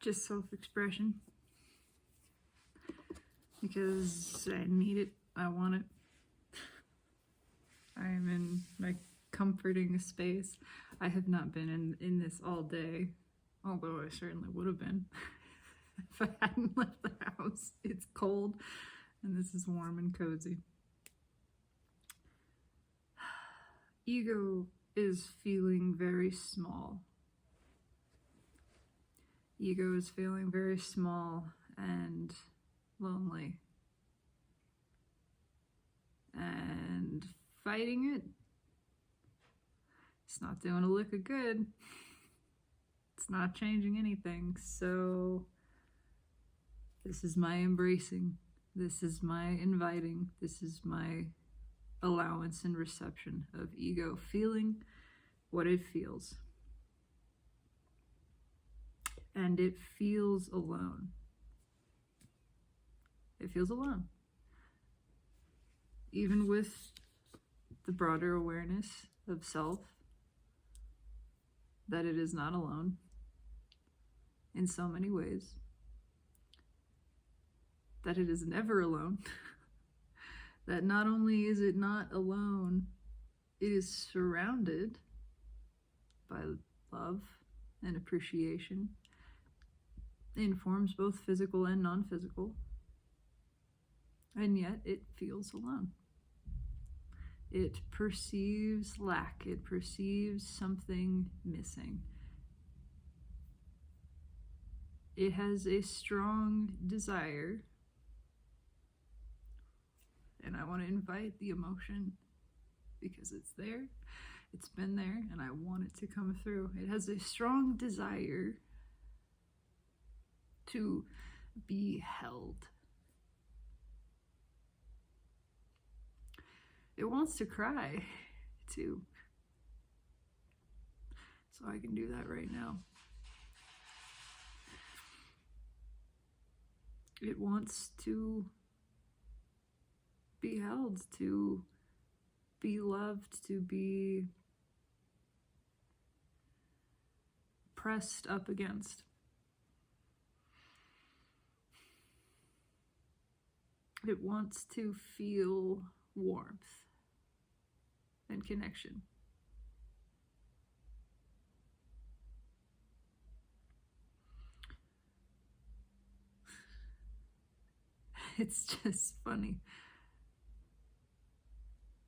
just self-expression. Because I need it, I want it. I am in my comforting space. I have not been in this all day, although I certainly would have been if I hadn't left the house. It's cold and this is warm and cozy. Ego is feeling very small. Ego is feeling very small and lonely. And fighting it, it's not doing a lick of good. It's not changing anything. So this is my embracing. This is my inviting. This is my allowance and reception of ego feeling what it feels. And it feels alone. It feels alone. Even with the broader awareness of self, that it is not alone in so many ways, that it is never alone, that not only is it not alone, it is surrounded by love and appreciation in forms both physical and non-physical, and yet it feels alone. It perceives lack. It perceives something missing. It has a strong desire, and I want to invite the emotion because it's there, it's been there, and I want it to come through. It has a strong desire to be held. It wants to cry, too. So I can do that right now. It wants to be held, to be loved, to be pressed up against. It wants to feel warmth and connection. It's just funny.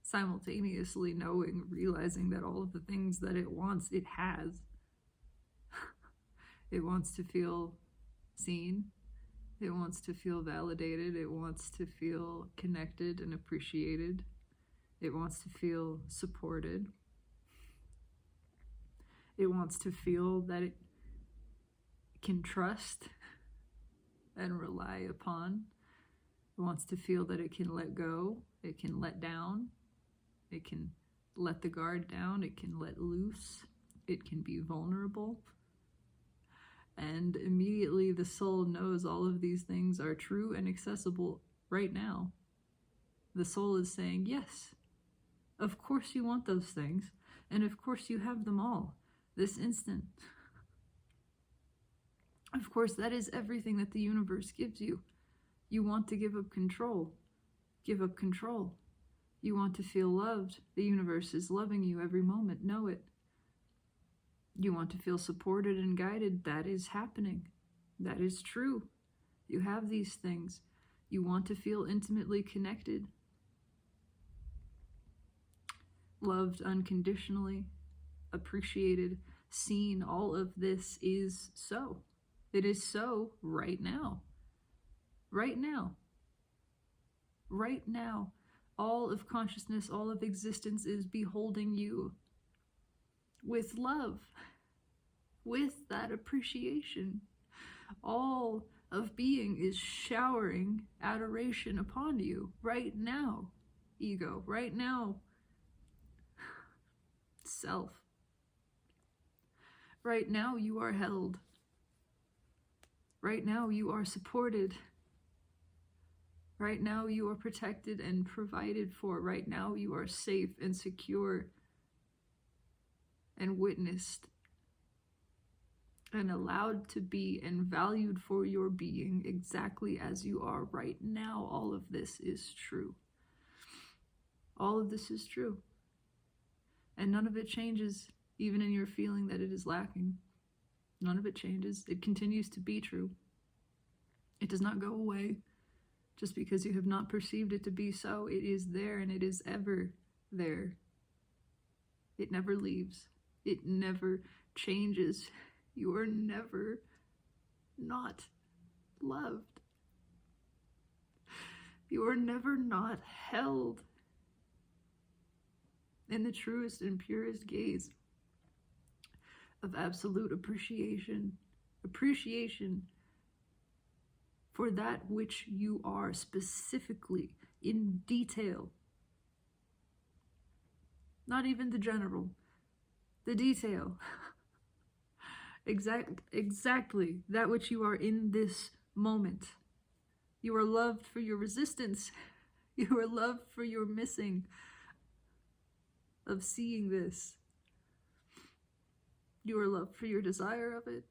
Simultaneously realizing that all of the things that it wants, it has. It wants to feel seen. It wants to feel validated. It wants to feel connected and appreciated. It wants to feel supported. It wants to feel that it can trust and rely upon. It wants to feel that it can let go, it can let down, it can let the guard down, it can let loose, it can be vulnerable. And immediately the soul knows all of these things are true and accessible right now. The soul is saying, yes, of course you want those things, and of course you have them all, this instant. Of course, that is everything that the universe gives you. You want to give up control. Give up control. You want to feel loved. The universe is loving you every moment. Know it. You want to feel supported and guided. That is happening. That is true. You have these things. You want to feel intimately connected. Loved unconditionally, appreciated, seen. All of this is so. It is so right now. Right now. Right now. All of consciousness, all of existence is beholding you with love, with that appreciation. All of being is showering adoration upon you right now, ego, right now, self. Right now you are held. Right now you are supported. Right now you are protected and provided for. Right now you are safe and secure and witnessed and allowed to be and valued for your being exactly as you are right now, all of this is true. All of this is true. And none of it changes, even in your feeling that it is lacking. None of it changes. It continues to be true. It does not go away just because you have not perceived it to be so. It is there, and it is ever there. It never leaves. It never changes. You are never not loved. You are never not held in the truest and purest gaze of absolute appreciation. Appreciation for that which you are, specifically, in detail. Not even the general, the detail. Exactly that which you are in this moment. You are loved for your resistance. You are loved for your missing of seeing this. You are loved for your desire of it.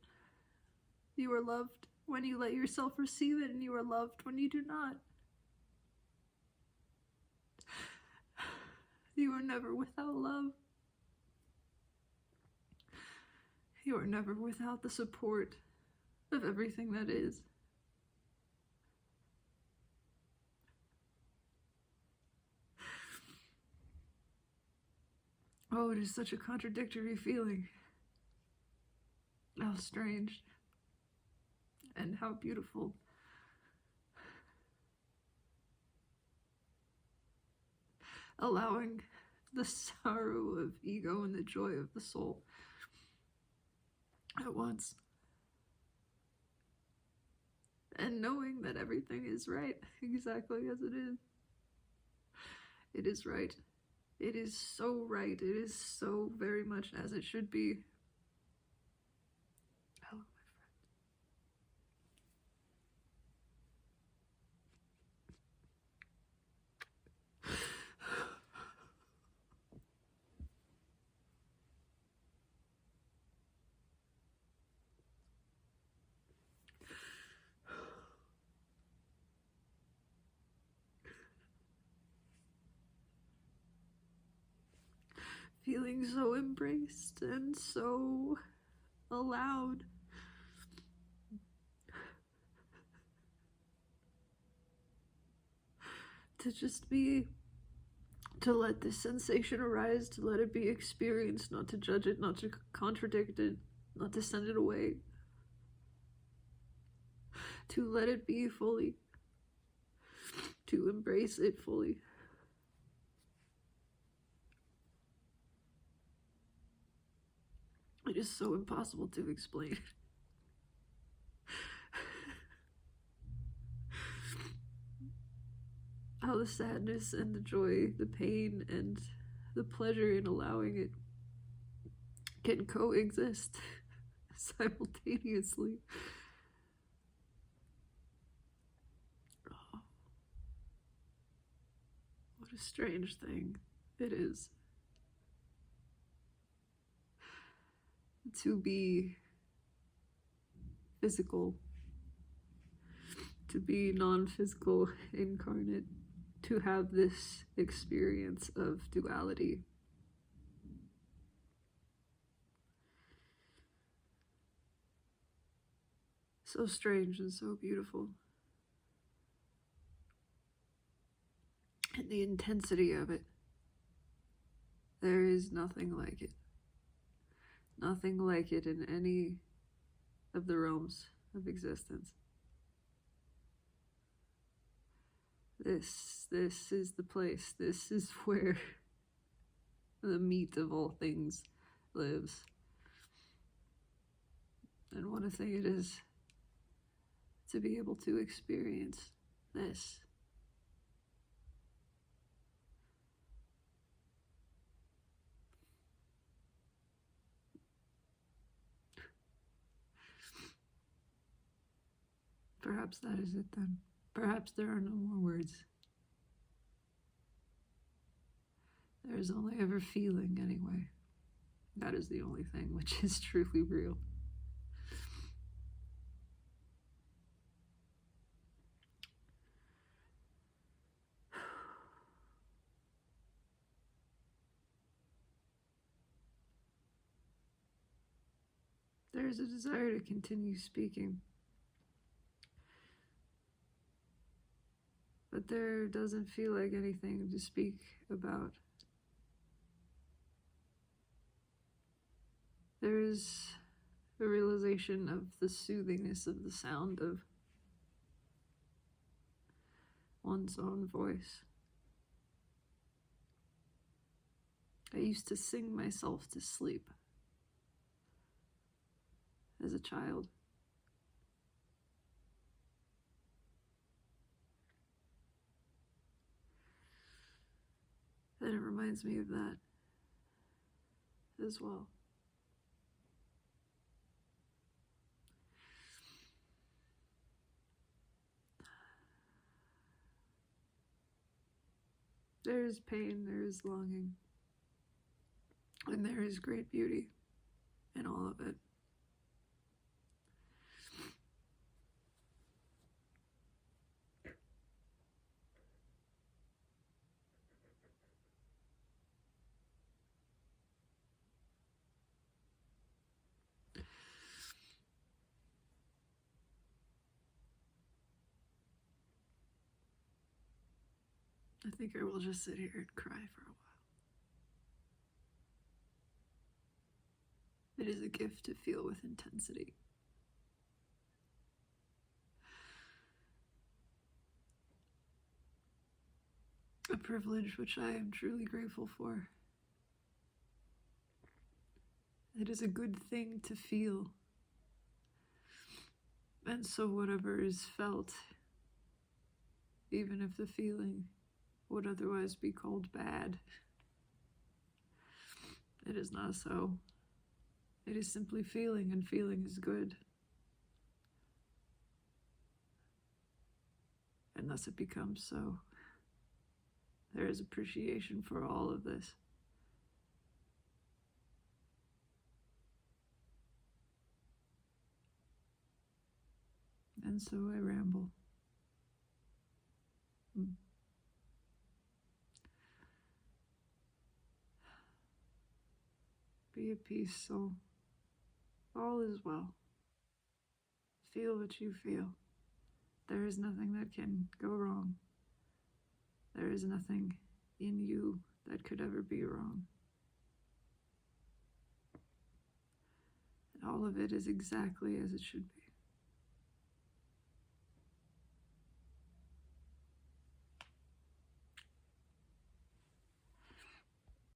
You are loved when you let yourself receive it, and you are loved when you do not. You are never without love. You are never without the support of everything that is. Oh, it is such a contradictory feeling. How strange and how beautiful. Allowing the sorrow of ego and the joy of the soul at once. And knowing that everything is right exactly as it is. It is right. It is so right. It is so very much as it should be. Hello, my friend. Feeling so embraced and so allowed. To just be, to let this sensation arise, to let it be experienced, not to judge it, not to contradict it, not to send it away. To let it be fully. To embrace it fully. It is so impossible to explain. How the sadness and the joy, the pain and the pleasure in allowing it can coexist simultaneously. Oh, what a strange thing it is to be physical, to be non-physical, incarnate, to have this experience of duality. So strange and so beautiful. And the intensity of it. There is nothing like it. Nothing like it in any of the realms of existence. This is the place. This is where the meat of all things lives. And what a thing it is to be able to experience this. Perhaps that is it then. Perhaps there are no more words. There is only ever feeling anyway. That is the only thing which is truly real. is a desire to continue speaking, but there doesn't feel like anything to speak about. There is a realization of the soothingness of the sound of one's own voice. I used to sing myself to sleep as a child. And it reminds me of that as well. There is pain, there is longing, and there is great beauty in all of it. I think I will just sit here and cry for a while. It is a gift to feel with intensity. A privilege which I am truly grateful for. It is a good thing to feel. And so whatever is felt, even if the feeling would otherwise be called bad, it is not so. It is simply feeling, and feeling is good. And thus it becomes so. There is appreciation for all of this. And so I ramble. Be at peace, soul. All is well. Feel what you feel. There is nothing that can go wrong. There is nothing in you that could ever be wrong. And all of it is exactly as it should be.